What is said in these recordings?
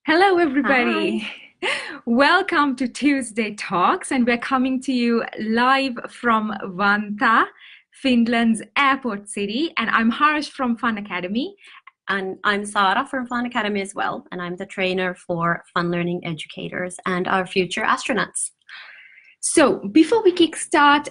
Hello, everybody. Hi. Welcome to Tuesday Talks, and we're coming to you live from Vantaa, Finland's airport city. And I'm Harsh from Fun Academy. And I'm Saara from Fun Academy as well, and I'm the trainer for fun learning educators and our future astronauts. So, before we kickstart,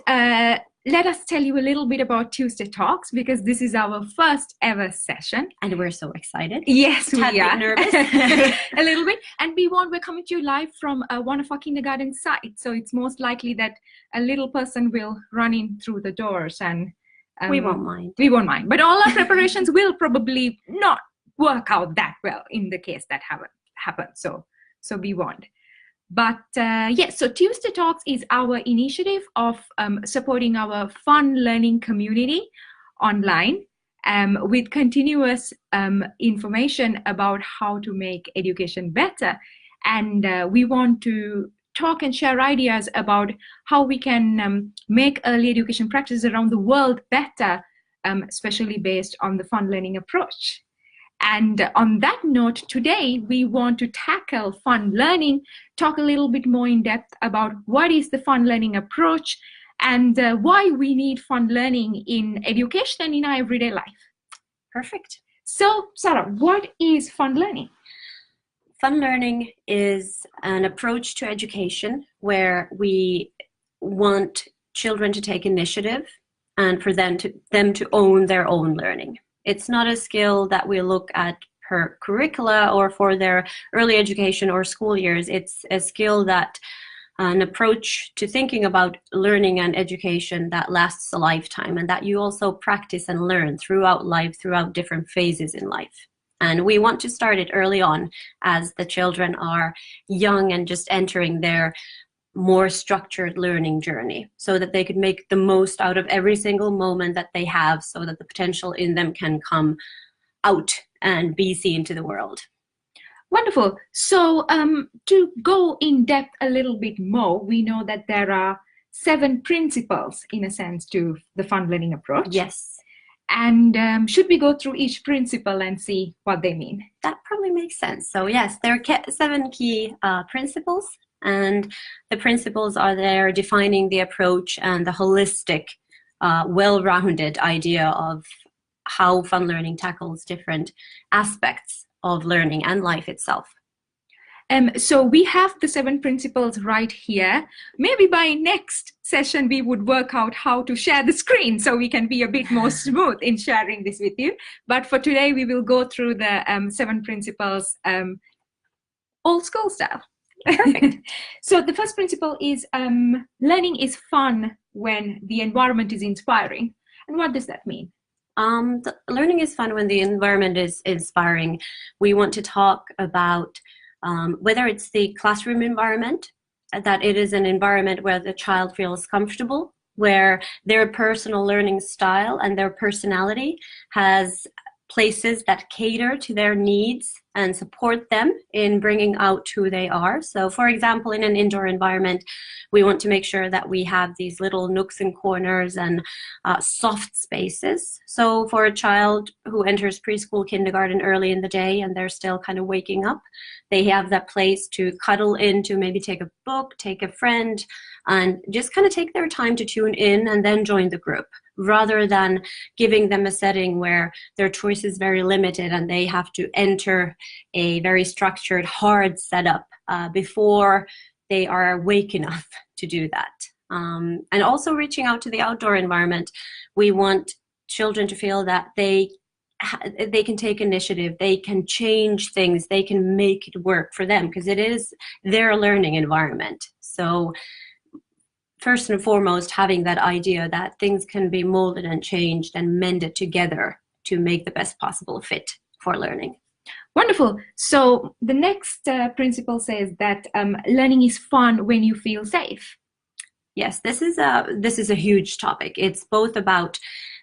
let us tell you a little bit about Tuesday Talks because this is our first ever session. And we're so excited. Yes, Tad we bit are. nervous. A little bit. And we're coming to you live from one of our kindergarten sites. So it's most likely that a little person will run in through the doors and We won't mind. we won't mind. But all our preparations will probably not work out that well in the case that happens. So be warned. But yes, so Tuesday Talks is our initiative of supporting our fun learning community online with continuous information about how to make education better. And we want to talk and share ideas about how we can make early education practices around the world better, especially based on the fun learning approach. And on that note, today we want to tackle fun learning, talk a little bit more in depth about what is the fun learning approach and why we need fun learning in education and in our everyday life. Perfect. So, Saara, what is fun learning? Fun learning is an approach to education where we want children to take initiative and for them to own their own learning. It's not a skill that we look at per curricula or for their early education or school years. It's a skill that an approach to thinking about learning and education that lasts a lifetime and that you also practice and learn throughout life, throughout different phases in life. And we want to start it early on as the children are young and just entering their more structured learning journey so that they could make the most out of every single moment that they have so that the potential in them can come out and be seen to the world. Wonderful. So to go in depth a little bit more, we know that there are 7 principles, in a sense, to the fun learning approach. Yes. And should we go through each principle and see what they mean? That probably makes sense. So yes, there are 7 key principles. And the principles are there defining the approach and the holistic, well-rounded idea of how fun learning tackles different aspects of learning and life itself. So we have the 7 principles right here. Maybe by next session, we would work out how to share the screen so we can be a bit more smooth in sharing this with you. But for today, we will go through the 7 principles old school style. Perfect. So the first principle is learning is fun when the environment is inspiring. And what does that mean? Learning is fun when the environment is inspiring. We want to talk about whether it's the classroom environment, that it is an environment where the child feels comfortable, where their personal learning style and their personality has places that cater to their needs and support them in bringing out who they are. So for example, in an indoor environment, we want to make sure that we have these little nooks and corners and soft spaces. So for a child who enters preschool, kindergarten early in the day and they're still kind of waking up, they have that place to cuddle into, maybe take a book, take a friend, and just kind of take their time to tune in and then join the group, rather than giving them a setting where their choice is very limited and they have to enter a very structured, hard setup before they are awake enough to do that. And also reaching out to the outdoor environment, we want children to feel that they can take initiative, they can change things, they can make it work for them because it is their learning environment. So first and foremost, having that idea that things can be molded and changed and mended together to make the best possible fit for learning. Wonderful. So the next principle says that learning is fun when you feel safe. Yes, this is a huge topic. It's both about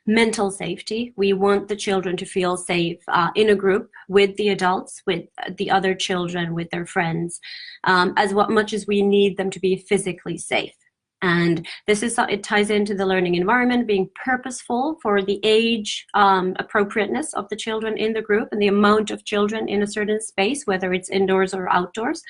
mental safety. We want the children to feel safe in a group with the adults, with the other children, with their friends, as much as we need them to be physically safe. And it ties into the learning environment being purposeful for the age appropriateness of the children in the group and the amount of children in a certain space, whether it's indoors or outdoors.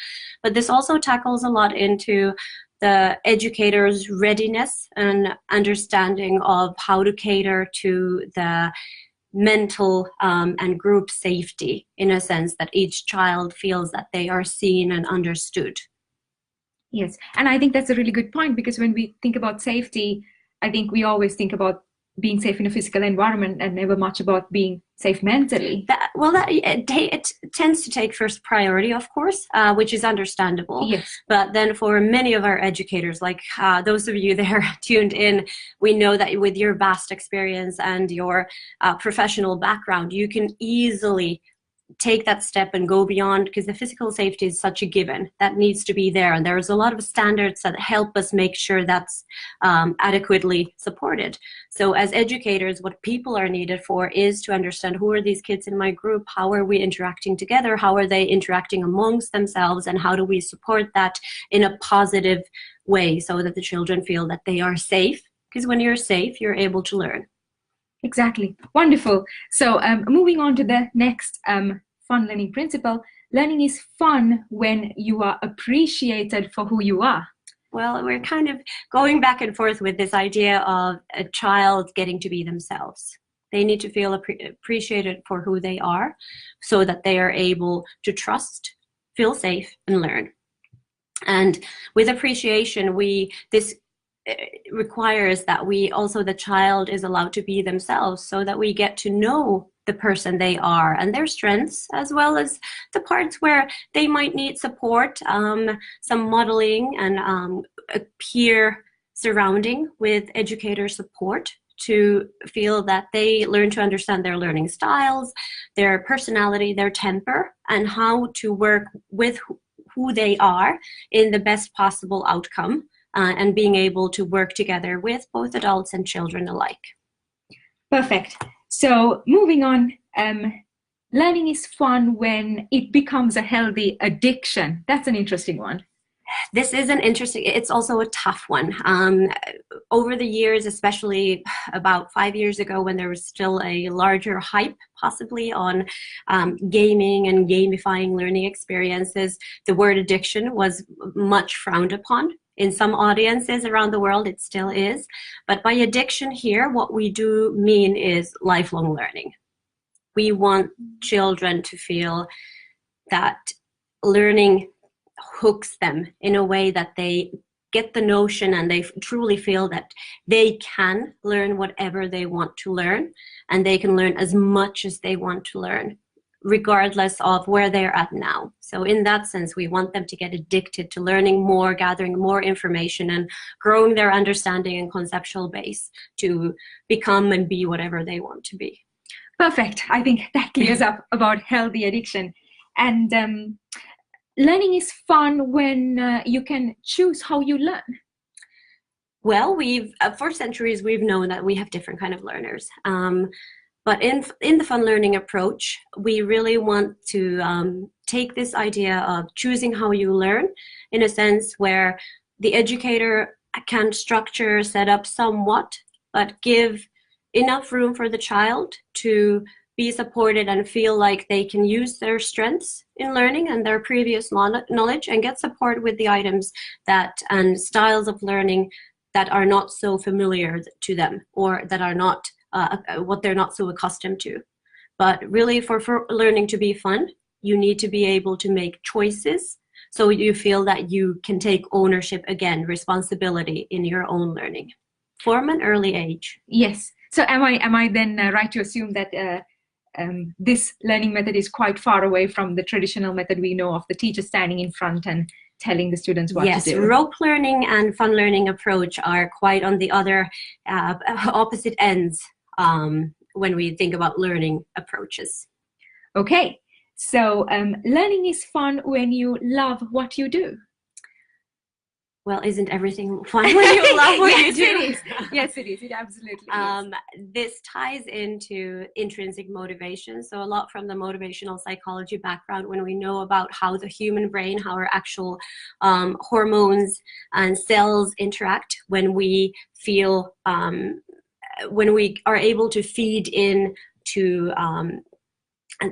But this also tackles a lot into the educator's readiness and understanding of how to cater to the mental and group safety, in a sense that each child feels that they are seen and understood. Yes, and I think that's a really good point, because when we think about safety, I think we always think about being safe in a physical environment and never much about being safe mentally. It tends to take first priority, of course, which is understandable. Yes. But then for many of our educators, like those of you that are tuned in, we know that with your vast experience and your professional background, you can easily take that step and go beyond, because the physical safety is such a given that needs to be there, and there's a lot of standards that help us make sure that's adequately supported. So as educators, what people are needed for is to understand, who are these kids in my group, how are we interacting together, how are they interacting amongst themselves, and how do we support that in a positive way so that the children feel that they are safe, because when you're safe, you're able to learn. Exactly. Wonderful. So moving on to the next fun learning principle, learning is fun when you are appreciated for who you are. Well, we're kind of going back and forth with this idea of a child getting to be themselves. They need to feel appreciated for who they are so that they are able to trust, feel safe, and learn. And with appreciation, this requires that the child is allowed to be themselves, so that we get to know the person they are and their strengths, as well as the parts where they might need support, some modeling and a peer surrounding with educator support to feel that they learn to understand their learning styles, their personality, their temper, and how to work with who they are in the best possible outcome. And being able to work together with both adults and children alike. Perfect. So moving on, learning is fun when it becomes a healthy addiction. That's an interesting one. This is it's also a tough one. Over the years, especially about 5 years ago, when there was still a larger hype possibly on gaming and gamifying learning experiences, the word addiction was much frowned upon. In some audiences around the world, it still is. But by addiction here, what we do mean is lifelong learning. We want children to feel that learning hooks them in a way that they get the notion and they truly feel that they can learn whatever they want to learn, and they can learn as much as they want to learn, regardless of where they're at now. So in that sense, we want them to get addicted to learning more, gathering more information, and growing their understanding and conceptual base to become and be whatever they want to be. Perfect. I think that clears up about healthy addiction. And learning is fun when you can choose how you learn. Well, for centuries, we've known that we have different kind of learners. But in the fun learning approach, we really want to take this idea of choosing how you learn in a sense where the educator can structure, set up somewhat, but give enough room for the child to be supported and feel like they can use their strengths in learning and their previous knowledge, and get support with the items and styles of learning that are not so familiar to them, or that are not what they're not so accustomed to. But really, for learning to be fun, you need to be able to make choices so you feel that you can take ownership again, responsibility in your own learning from an early age. Yes. So am I then right to assume that this learning method is quite far away from the traditional method we know of the teacher standing in front and telling the students what to do? Yes, rope learning and fun learning approach are quite on the other opposite ends when we think about learning approaches. Okay, so learning is fun when you love what you do. well, isn't everything fun when you love what you do? It is. Yes, it is. It absolutely is. This ties into intrinsic motivation. So a lot from the motivational psychology background, when we know about how the human brain, how our actual hormones and cells interact when we feel, when we are able to feed in to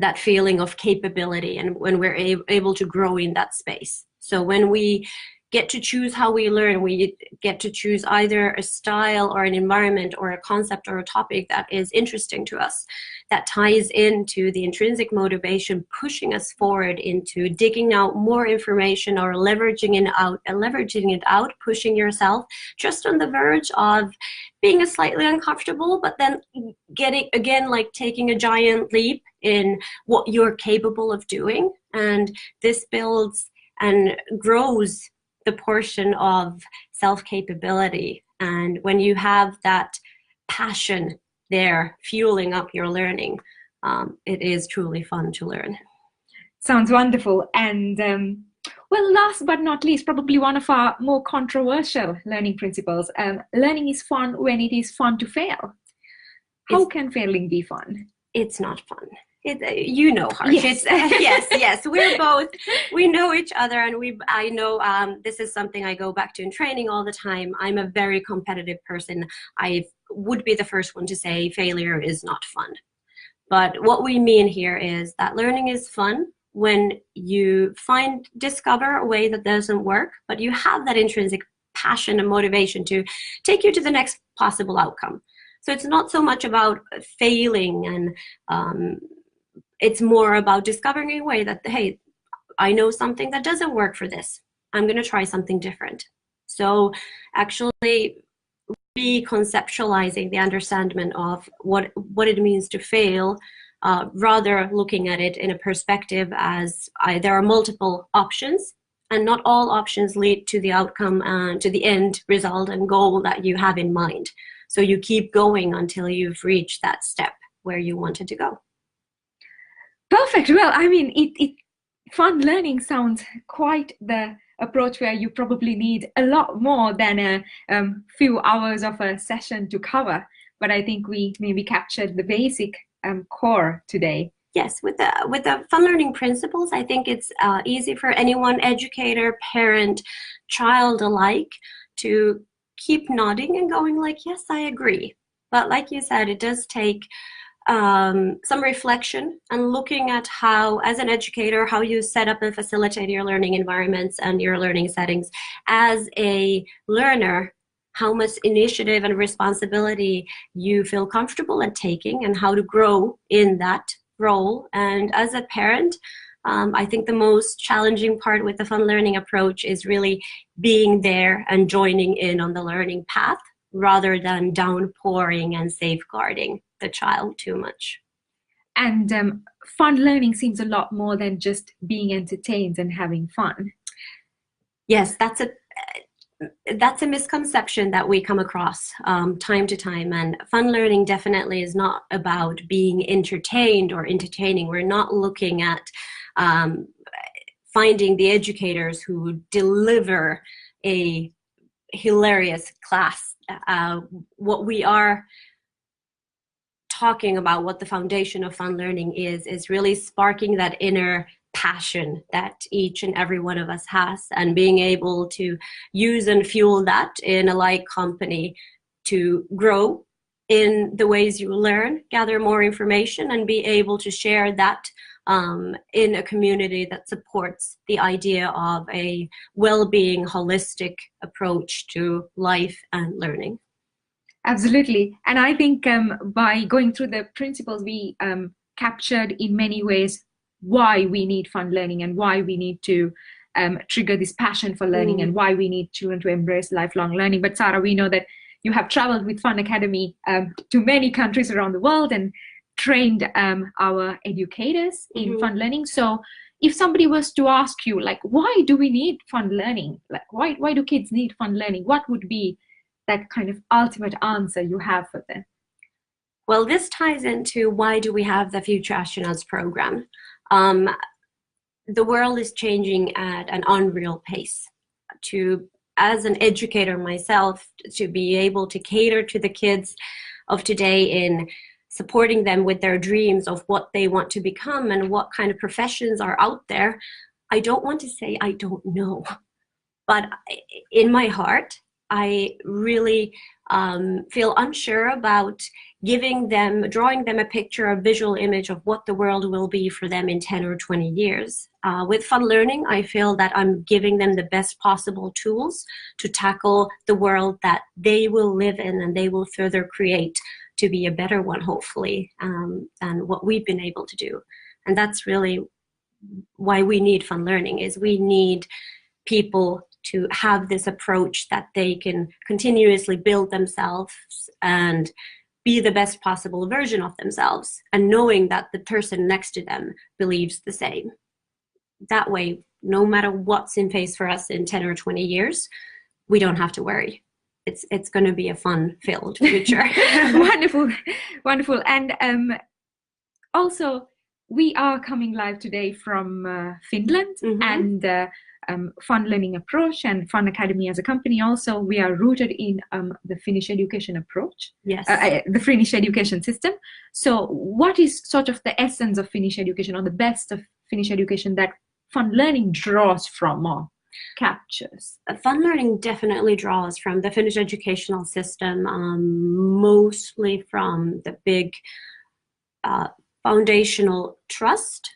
that feeling of capability, and when we're able to grow in that space. So when we get to choose how we learn, we get to choose either a style or an environment or a concept or a topic that is interesting to us, that ties into the intrinsic motivation, pushing us forward into digging out more information or leveraging it out, pushing yourself just on the verge of being slightly uncomfortable, but then getting, again, like taking a giant leap in what you're capable of doing. And this builds and grows the portion of self-capability. And when you have that passion there fueling up your learning, it is truly fun to learn. Sounds wonderful. And well, last but not least, probably one of our more controversial learning principles, learning is fun when it is fun to fail. How can failing be fun? It's not fun. You know, Harsh. Yes. Yes. We know each other, and I know this is something I go back to in training all the time. I'm a very competitive person. I would be the first one to say failure is not fun. But what we mean here is that learning is fun when you discover a way that doesn't work, but you have that intrinsic passion and motivation to take you to the next possible outcome. So it's not so much about failing, and it's more about discovering a way that, hey, I know something that doesn't work for this. I'm going to try something different. So actually reconceptualizing the understanding of what it means to fail, rather looking at it in a perspective as there are multiple options, and not all options lead to the outcome and to the end result and goal that you have in mind. So you keep going until you've reached that step where you wanted to go. Perfect. Well, I mean, fun learning sounds quite the approach where you probably need a lot more than a few hours of a session to cover. But I think we maybe captured the basic core today. Yes, with the fun learning principles, I think it's easy for anyone, educator, parent, child alike, to keep nodding and going like, yes, I agree. But like you said, it does take some reflection and looking at how, as an educator, how you set up and facilitate your learning environments and your learning settings. As a learner, how much initiative and responsibility you feel comfortable at taking and how to grow in that role. And as a parent, I think the most challenging part with the fun learning approach is really being there and joining in on the learning path rather than downpouring and safeguarding the child too much. And fun learning seems a lot more than just being entertained and having fun. Yes, that's a misconception that we come across time to time. And fun learning definitely is not about being entertained or entertaining. We're not looking at finding the educators who deliver a hilarious class. What we are talking about, what the foundation of fun learning is really sparking that inner passion that each and every one of us has, and being able to use and fuel that in a like company to grow in the ways you learn, gather more information, and be able to share that in a community that supports the idea of a well-being, holistic approach to life and learning. Absolutely. And I think by going through the principles, we captured in many ways why we need fun learning and why we need to trigger this passion for learning and why we need children to embrace lifelong learning. But Saara, we know that you have traveled with Fun Academy to many countries around the world and trained our educators in fun learning. So if somebody was to ask you, like, why do we need fun learning? Like, why do kids need fun learning? What would be that kind of ultimate answer you have for them? Well, this ties into why do we have the Future Astronauts program. The world is changing at an unreal pace. To as an educator myself, to be able to cater to the kids of today in supporting them with their dreams of what they want to become and what kind of professions are out there, I don't want to say I don't know. But in my heart, I really feel unsure about drawing them a picture, a visual image of what the world will be for them in 10 or 20 years. With fun learning, I feel that I'm giving them the best possible tools to tackle the world that they will live in and they will further create to be a better one, hopefully, than what we've been able to do. And that's really why we need fun learning, is we need people to have this approach that they can continuously build themselves and be the best possible version of themselves, and knowing that the person next to them believes the same. That way, no matter what's in face for us in 10 or 20 years, we don't have to worry. It's going to be a fun-filled future. Wonderful, wonderful. And also, we are coming live today from Finland, and Fun Learning Approach and Fun Academy as a company also, we are rooted in the Finnish education approach, yes, the Finnish education system. So what is sort of the essence of Finnish education, or the best of Finnish education that Fun Learning draws from or captures? Fun learning definitely draws from the Finnish educational system, mostly from the big foundational trust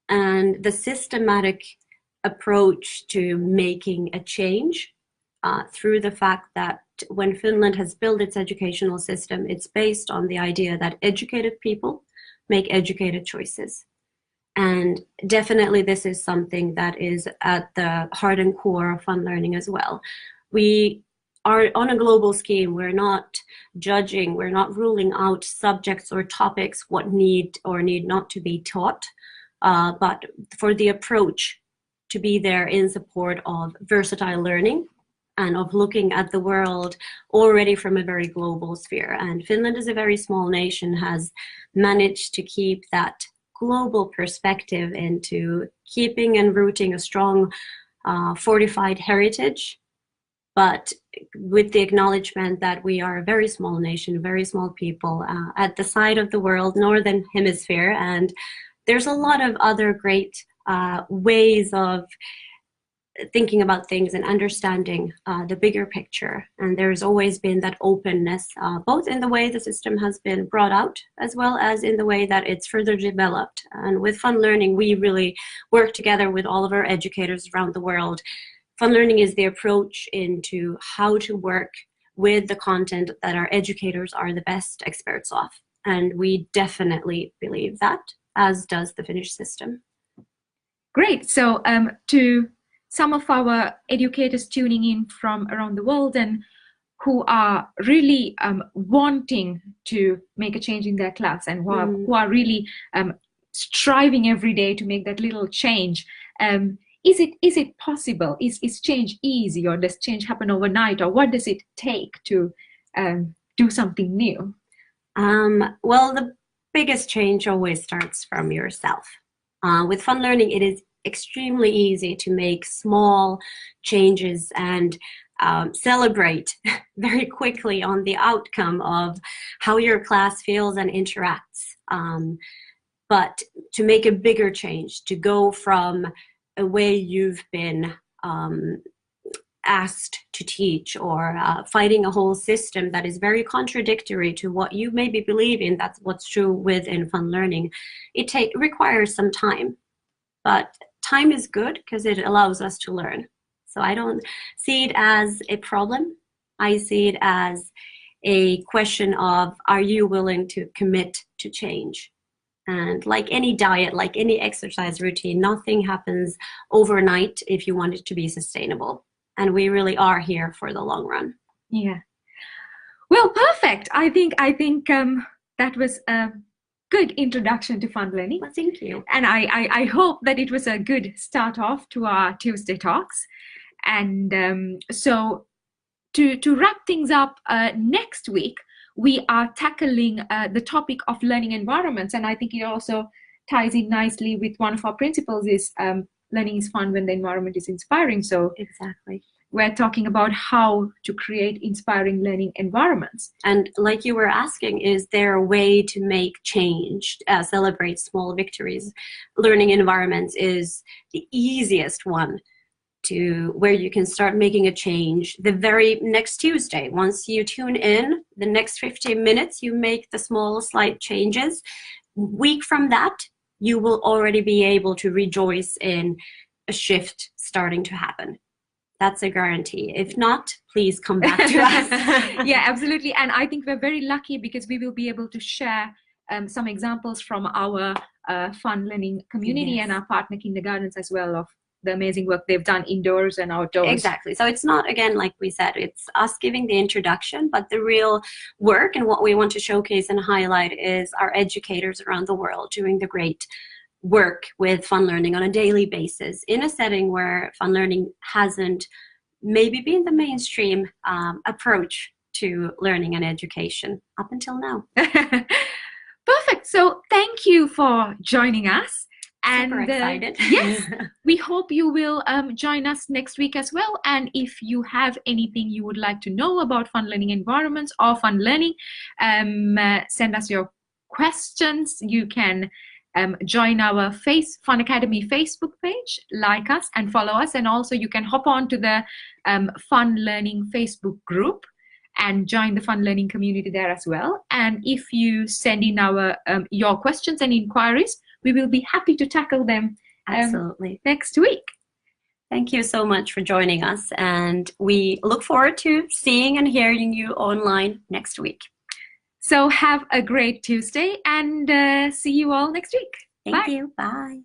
and the systematic approach to making a change through the fact that when Finland has built its educational system, it's based on the idea that educated people make educated choices. And definitely this is something that is at the heart and core of fun learning as well. We are on a global scheme. We're not judging, we're not ruling out subjects or topics, what need or need not to be taught, but for the approach to be there in support of versatile learning and of looking at the world already from a very global sphere. And Finland, as a very small nation, has managed to keep that global perspective into keeping and rooting a strong fortified heritage, but with the acknowledgement that we are a very small nation, very small people at the side of the world, Northern Hemisphere, and there's a lot of other great ways of thinking about things and understanding the bigger picture. And there's always been that openness, both in the way the system has been brought out, as well as in the way that it's further developed. And with Fun Learning, we really work together with all of our educators around the world. Fun Learning is the approach into how to work with the content that our educators are the best experts of. And we definitely believe that, as does the Finnish system. Great. So to some of our educators tuning in from around the world and who are really wanting to make a change in their class, and who are really striving every day to make that little change, is it possible? Is change easy, or does change happen overnight, or what does it take to do something new? Well, the biggest change always starts from yourself. With Fun Learning, it is extremely easy to make small changes and celebrate very quickly on the outcome of how your class feels and interacts. But to make a bigger change, to go from a way you've been asked to teach, or fighting a whole system that is very contradictory to what you maybe believe in, that's what's true within Fun Learning, it requires some time. But time is good because it allows us to learn. So I don't see it as a problem. I see it as a question of, are you willing to commit to change? And like any diet, like any exercise routine, nothing happens overnight if you want it to be sustainable. And we really are here for the long run. Yeah. Well, perfect. I think that was a good introduction to Fun Learning. Well, thank you. And I hope that it was a good start off to our Tuesday talks. And so to wrap things up, next week, we are tackling the topic of learning environments. And I think it also ties in nicely with one of our principles is learning is fun when the environment is inspiring. So exactly. we're talking about how to create inspiring learning environments. And like you were asking, is there a way to make change, celebrate small victories? Learning environments is the easiest one to where you can start making a change the very next Tuesday. Once you tune in, the next 15 minutes, you make the small slight changes. Week from that, you will already be able to rejoice in a shift starting to happen. That's a guarantee. If not, please come back to us. Yeah, absolutely. And I think we're very lucky because we will be able to share some examples from our fun learning community and our partner kindergartens as well of the amazing work they've done indoors and outdoors. Exactly. So it's not, again, like we said, it's us giving the introduction, but the real work and what we want to showcase and highlight is our educators around the world doing the great work with fun learning on a daily basis in a setting where fun learning hasn't maybe been the mainstream approach to learning and education up until now. Perfect. So thank you for joining us. Super excited. Yes, we hope you will join us next week as well. And if you have anything you would like to know about fun learning environments or fun learning, send us your questions. You can join our Fun Academy Facebook page, like us and follow us. And also you can hop on to the Fun Learning Facebook group and join the fun learning community there as well. And if you send in your questions and inquiries, we will be happy to tackle them absolutely next week. Thank you so much for joining us, and we look forward to seeing and hearing you online next week. So have a great Tuesday and see you all next week. Thank you. Bye.